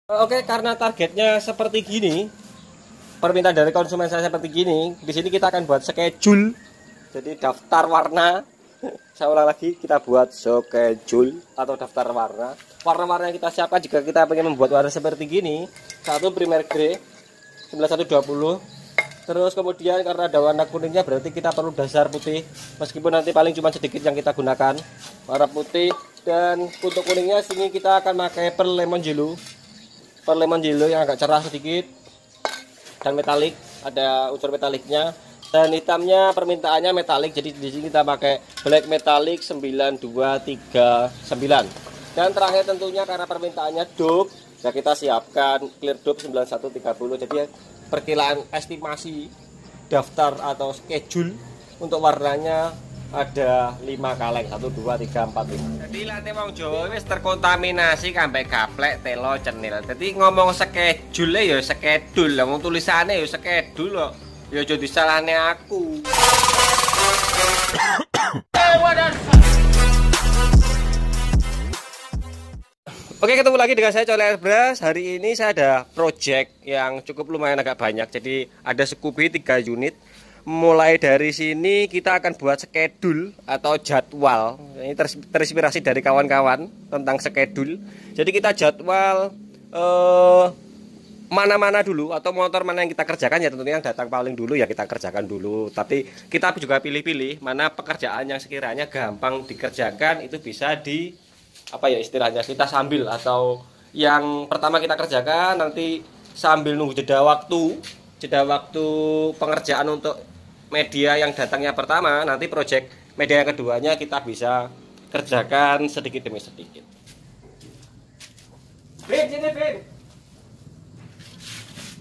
Oke, karena targetnya seperti gini, permintaan dari konsumen saya seperti gini, di sini kita akan buat schedule. Jadi daftar warna. Saya ulang lagi, kita buat schedule atau daftar warna. Warna-warna yang kita siapkan jika kita ingin membuat warna seperti gini. Satu primer grey 9120. Terus kemudian karena ada warna kuningnya berarti kita perlu dasar putih. Meskipun nanti paling cuma sedikit yang kita gunakan. Warna putih, dan untuk kuningnya sini kita akan pakai pearl lemon yellow. Pearl lemon yellow yang agak cerah sedikit dan metalik, ada unsur metaliknya. Dan hitamnya permintaannya metalik, jadi di sini kita pakai black metallic 9239. Dan terakhir tentunya karena permintaannya dope, ya kita siapkan clear dope 9130. Jadi perkiraan estimasi daftar atau schedule untuk warnanya ada 5 kaleng, 1 2 3 4 5. Jadi late wong Jawa wis terkontaminasi sampai gaplek telo cenil. Jadi ngomong schedule ya schedule, ngomong tulisannya ya schedule kok. Ya aja disalahne aku. Oke, ketemu lagi dengan saya Coli Airbrush. Hari ini saya ada project yang cukup lumayan agak banyak. Jadi ada Scoopy 3 unit. Mulai dari sini kita akan buat schedule atau jadwal. Ini terinspirasi dari kawan-kawan tentang schedule. Jadi kita jadwal mana-mana dulu atau motor mana yang kita kerjakan, ya tentunya yang datang paling dulu ya kita kerjakan dulu. Tapi kita juga pilih-pilih mana pekerjaan yang sekiranya gampang dikerjakan, itu bisa di apa ya istilahnya kita sambil, atau yang pertama kita kerjakan nanti sambil nunggu jeda waktu pengerjaan untuk media yang datangnya pertama, nanti project media yang keduanya kita bisa kerjakan sedikit demi sedikit.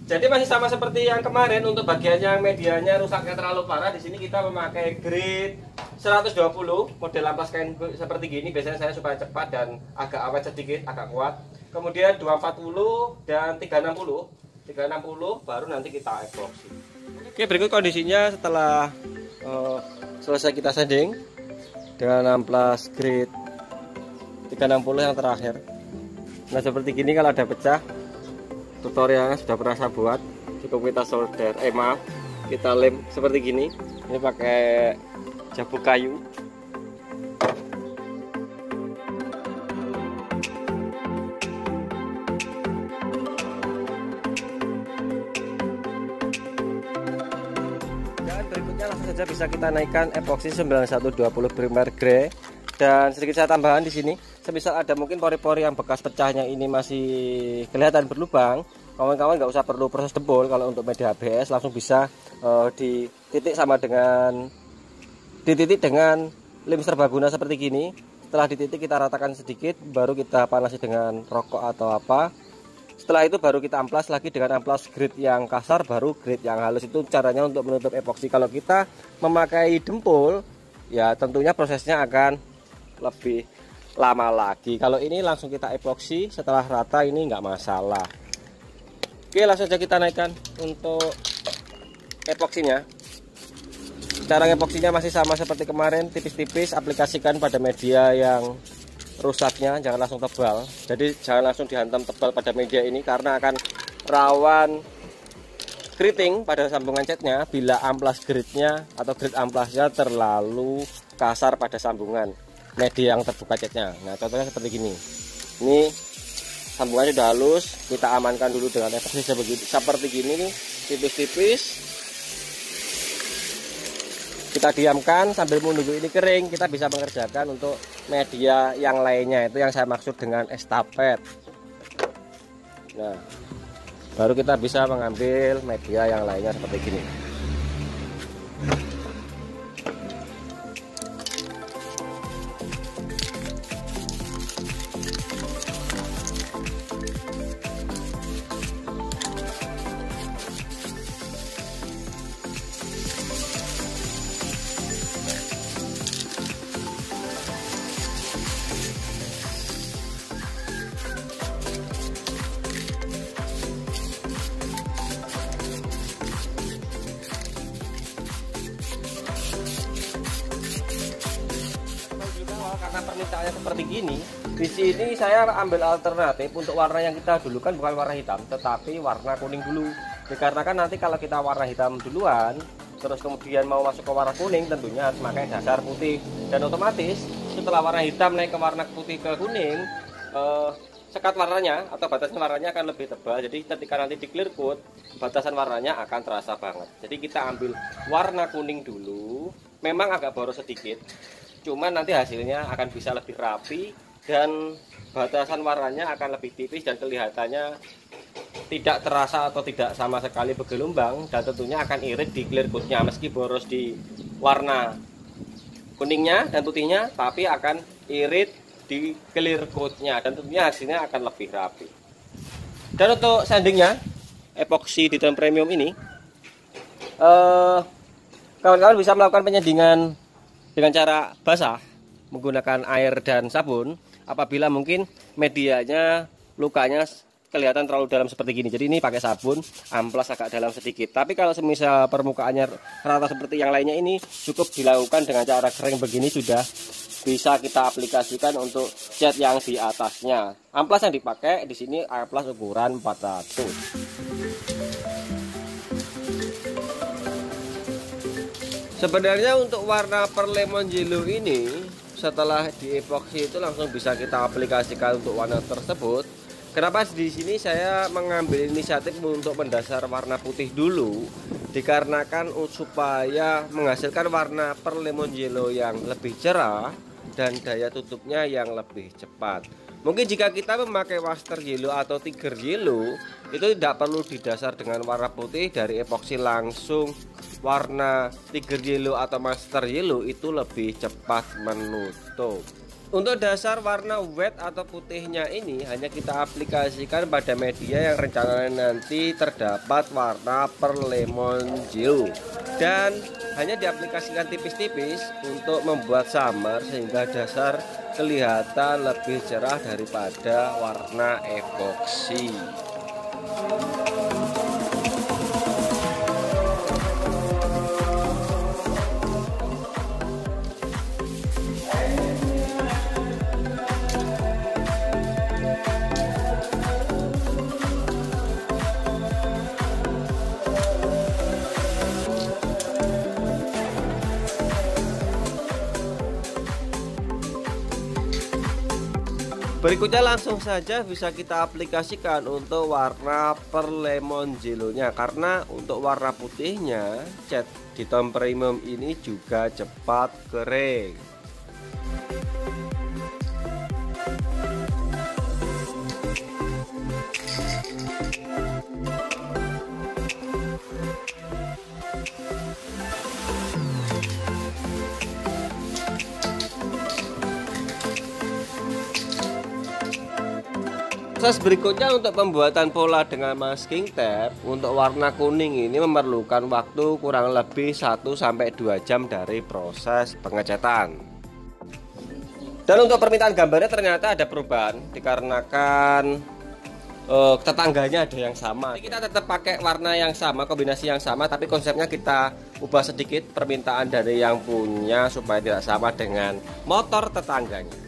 Jadi masih sama seperti yang kemarin. Untuk bagian yang medianya rusaknya terlalu parah, di sini kita memakai grade 120 model amplas kain seperti gini. Biasanya saya supaya cepat dan agak awet sedikit, agak kuat. Kemudian 240 dan 360 baru nanti kita epoxy. Oke, berikut kondisinya setelah selesai kita sanding dengan amplas grade 360 yang terakhir. Nah seperti gini, kalau ada pecah, tutorialnya sudah pernah saya buat, cukup kita solder, kita lem seperti gini. Ini pakai jabu kayu. Dan berikutnya langsung saja bisa kita naikkan epoxy 9120 primer grey. Dan sedikit saya tambahan di sini, semisal ada mungkin pori-pori yang bekas pecahnya ini masih kelihatan berlubang, kawan-kawan nggak usah perlu proses debol. Kalau untuk media ABS langsung bisa dititik dengan lem serbaguna seperti gini. Setelah dititik kita ratakan sedikit, baru kita panasi dengan rokok atau apa. Setelah itu baru kita amplas lagi dengan amplas grade yang kasar, baru grade yang halus. Itu caranya untuk menutup epoxy. Kalau kita memakai dempul, ya tentunya prosesnya akan lebih lama lagi. Kalau ini langsung kita epoxy setelah rata, ini nggak masalah. Oke, langsung saja kita naikkan untuk epoksinya. Cara epoksinya masih sama seperti kemarin, tipis-tipis, aplikasikan pada media yang rusaknya, jangan langsung tebal. Jadi jangan langsung dihantam tebal pada media ini karena akan rawan keriting pada sambungan catnya bila amplas grade-nya atau grade amplasnya terlalu kasar pada sambungan media yang terbuka catnya. Nah contohnya seperti gini, ini sambungannya sudah halus, kita amankan dulu dengan epoxy seperti gini nih, tipis-tipis. Kita diamkan sambil menunggu ini kering, kita bisa mengerjakan untuk media yang lainnya. Itu yang saya maksud dengan estafet. Nah baru kita bisa mengambil media yang lainnya seperti gini. Karena permintaannya seperti gini, Di sini saya ambil alternatif untuk warna yang kita dulukan bukan warna hitam, tetapi warna kuning dulu. Dikarenakan nanti kalau kita warna hitam duluan, terus kemudian mau masuk ke warna kuning, tentunya harus pakai dasar putih. Dan otomatis setelah warna hitam naik ke warna putih ke kuning, sekat warnanya atau batasan warnanya akan lebih tebal. Jadi ketika nanti di clear coat, batasan warnanya akan terasa banget. Jadi kita ambil warna kuning dulu, memang agak boros sedikit, cuman nanti hasilnya akan bisa lebih rapi dan batasan warnanya akan lebih tipis dan kelihatannya tidak terasa atau tidak sama sekali bergelombang, dan tentunya akan irit di clear coatnya. Meski boros di warna kuningnya dan putihnya, tapi akan irit di clear coatnya dan tentunya hasilnya akan lebih rapi. Dan untuk sandingnya epoxy di tone premium ini, kawan-kawan bisa melakukan penyandingan dengan cara basah menggunakan air dan sabun apabila mungkin medianya lukanya kelihatan terlalu dalam seperti gini. Jadi ini pakai sabun, amplas agak dalam sedikit. Tapi kalau semisal permukaannya rata seperti yang lainnya, ini cukup dilakukan dengan cara kering begini sudah bisa kita aplikasikan untuk cat yang di atasnya. Amplas yang dipakai di sini amplas ukuran 400. Sebenarnya untuk warna per lemon yellow ini setelah di epoxy itu langsung bisa kita aplikasikan untuk warna tersebut. Kenapa di sini saya mengambil inisiatif untuk mendasar warna putih dulu? Dikarenakan supaya menghasilkan warna per lemon yellow yang lebih cerah dan daya tutupnya yang lebih cepat. Mungkin jika kita memakai waster yellow atau tiger yellow, itu tidak perlu didasar dengan warna putih, dari epoxy langsung warna tiger yellow atau master yellow itu lebih cepat menutup. Untuk dasar warna wet atau putihnya ini hanya kita aplikasikan pada media yang rencananya nanti terdapat warna per lemon yellow, dan hanya diaplikasikan tipis-tipis untuk membuat samar sehingga dasar kelihatan lebih cerah daripada warna epoxy. Berikutnya langsung saja bisa kita aplikasikan untuk warna per lemon yellow-nya, karena untuk warna putihnya cat di tone premium ini juga cepat kering. Proses berikutnya untuk pembuatan pola dengan masking tape untuk warna kuning ini memerlukan waktu kurang lebih 1-2 jam dari proses pengecatan. Dan untuk permintaan gambarnya ternyata ada perubahan dikarenakan tetangganya ada yang sama. Jadi kita tetap pakai warna yang sama, kombinasi yang sama, tapi konsepnya kita ubah sedikit permintaan dari yang punya supaya tidak sama dengan motor tetangganya.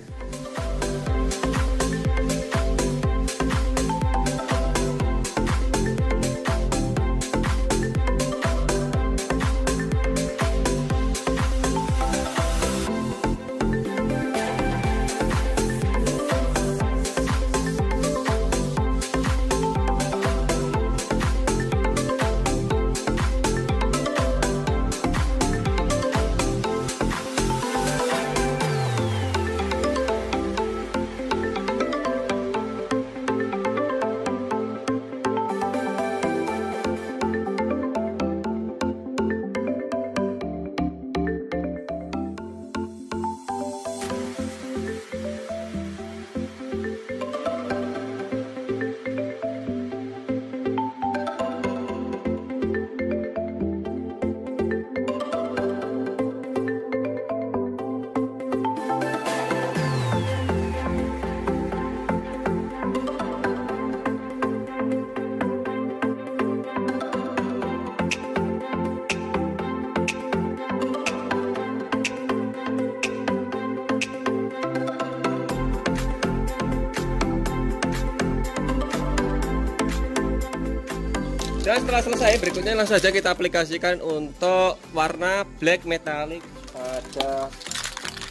Dan setelah selesai, berikutnya langsung saja kita aplikasikan untuk warna black metallic pada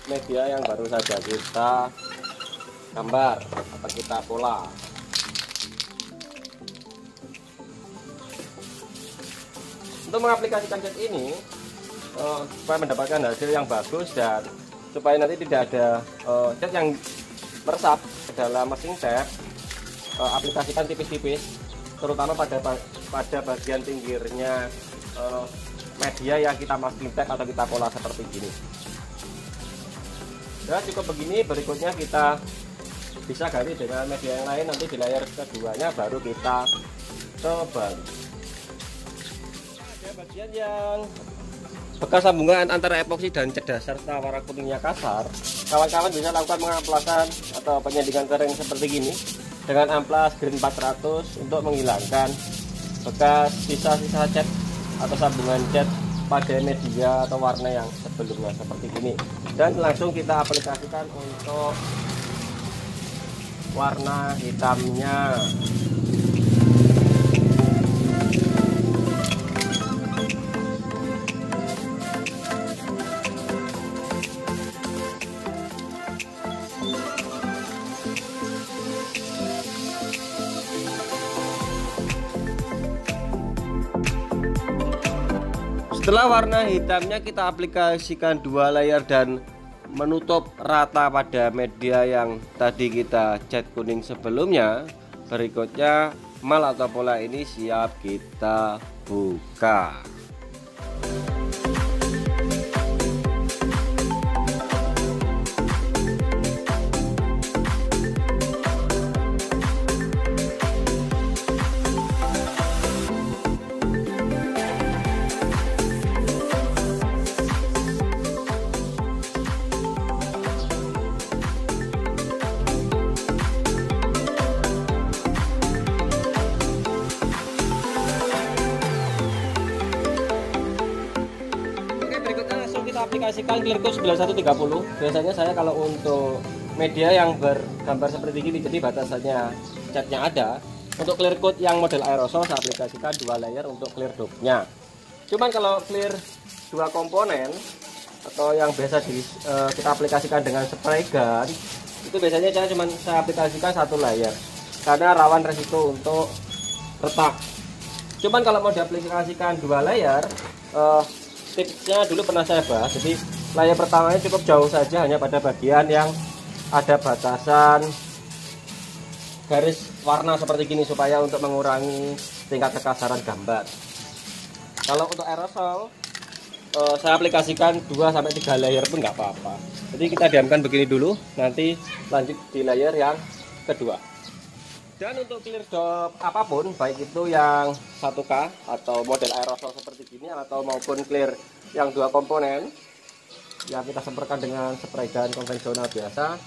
media yang baru saja kita gambar atau kita pola. Untuk mengaplikasikan cat ini supaya mendapatkan hasil yang bagus dan supaya nanti tidak ada cat yang meresap ke dalam mesin cat, aplikasikan tipis-tipis, terutama pada bagian pinggirnya media yang kita masking tape atau kita pola seperti ini. Ya, cukup begini. Berikutnya kita bisa ganti dengan media yang lain, nanti di layer keduanya baru kita tebal. Ada bagian yang bekas sambungan antara epoksi dan cat dasar serta warna kuningnya kasar. Kawan-kawan bisa lakukan pengamplasan atau penyandingan kering seperti gini dengan amplas green 400 untuk menghilangkan bekas sisa-sisa cat atau sambungan cat pada media atau warna yang sebelumnya seperti ini. Dan langsung kita aplikasikan untuk warna hitamnya. Setelah warna hitamnya kita aplikasikan 2 layer dan menutup rata pada media yang tadi kita cat kuning sebelumnya. Berikutnya mal atau pola ini siap kita buka. Aplikasikan clear coat 9130. Biasanya saya kalau untuk media yang bergambar seperti ini, jadi batasannya catnya ada. Untuk clear coat yang model aerosol saya aplikasikan 2 layer untuk clear dopnya. Cuman kalau clear 2 komponen atau yang biasa kita aplikasikan dengan spray gun, itu biasanya saya aplikasikan 1 layer karena rawan resiko untuk retak. Cuman kalau mau diaplikasikan 2 layer, tipsnya dulu pernah saya bahas. Jadi layer pertamanya cukup jauh saja, hanya pada bagian yang ada batasan garis warna seperti gini, supaya untuk mengurangi tingkat kekasaran gambar. Kalau untuk aerosol saya aplikasikan 2-3 layer pun nggak apa-apa. Jadi kita diamkan begini dulu, nanti lanjut di layer yang kedua. Dan untuk clear dop apapun, baik itu yang 1K atau model aerosol seperti gini, atau maupun clear yang 2 komponen yang kita semprotkan dengan spray gun konvensional biasa,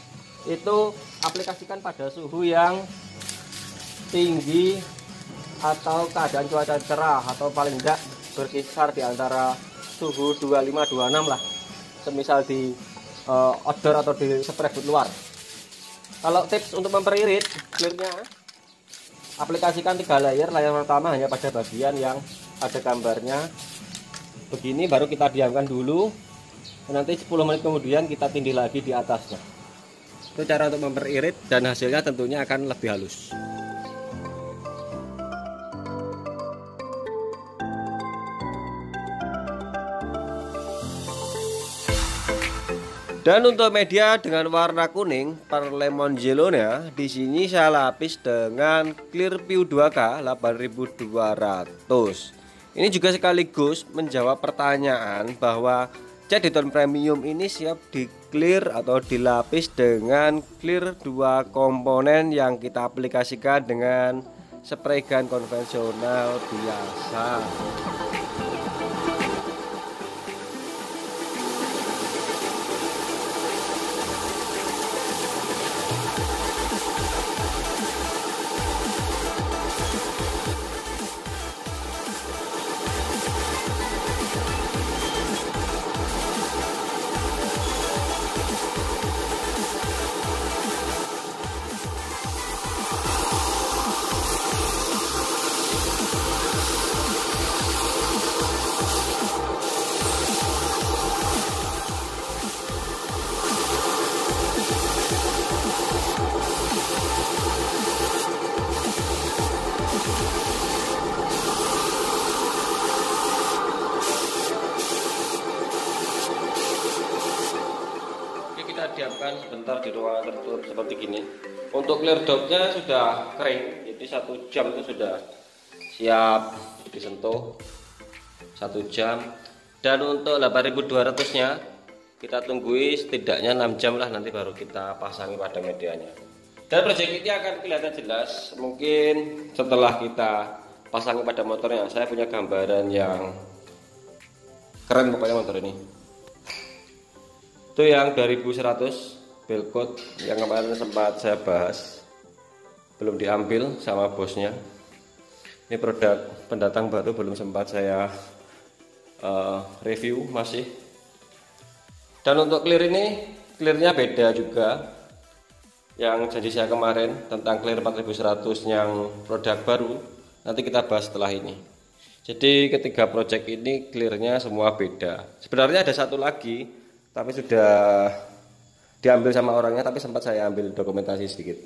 itu aplikasikan pada suhu yang tinggi atau keadaan cuaca cerah, atau paling enggak berkisar di antara suhu 25-26 lah, semisal di outdoor atau di spray booth luar. Kalau tips untuk memperirit clearnya, aplikasikan 3 layer. Layer pertama hanya pada bagian yang ada gambarnya begini, baru kita diamkan dulu, nanti 10 menit kemudian kita tindih lagi di atasnya. Itu cara untuk memperirit, dan hasilnya tentunya akan lebih halus. Dan untuk media dengan warna kuning per lemon yellow-nya, di sini saya lapis dengan Clear View 2K 8200. Ini juga sekaligus menjawab pertanyaan bahwa cat di tone premium ini siap di clear atau dilapis dengan clear 2 komponen yang kita aplikasikan dengan spray gun konvensional biasa. didiamkan sebentar di ruangan tertutup seperti gini. Untuk clear dopnya sudah kering, jadi 1 jam itu sudah siap disentuh 1 jam. Dan untuk 8200 nya kita tunggui setidaknya 6 jam lah, nanti baru kita pasangi pada medianya. Dan project ini akan kelihatan jelas mungkin setelah kita pasangi pada motornya. Saya punya gambaran yang keren pokoknya motor ini. Itu yang 2100 belcode yang kemarin sempat saya bahas, belum diambil sama bosnya. Ini produk pendatang baru, belum sempat saya review masih. Dan untuk clear ini, clearnya beda juga. Yang janji saya kemarin tentang clear 4100 yang produk baru, nanti kita bahas setelah ini. Jadi ketiga project ini clearnya semua beda. Sebenarnya ada satu lagi, tapi sudah diambil sama orangnya, tapi sempat saya ambil dokumentasi sedikit.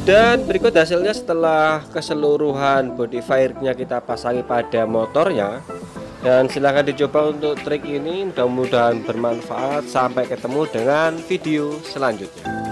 Dan berikut hasilnya setelah keseluruhan body firing-nya kita pasangi pada motornya. Dan silahkan dicoba untuk trik ini, mudah-mudahan bermanfaat. Sampai ketemu dengan video selanjutnya.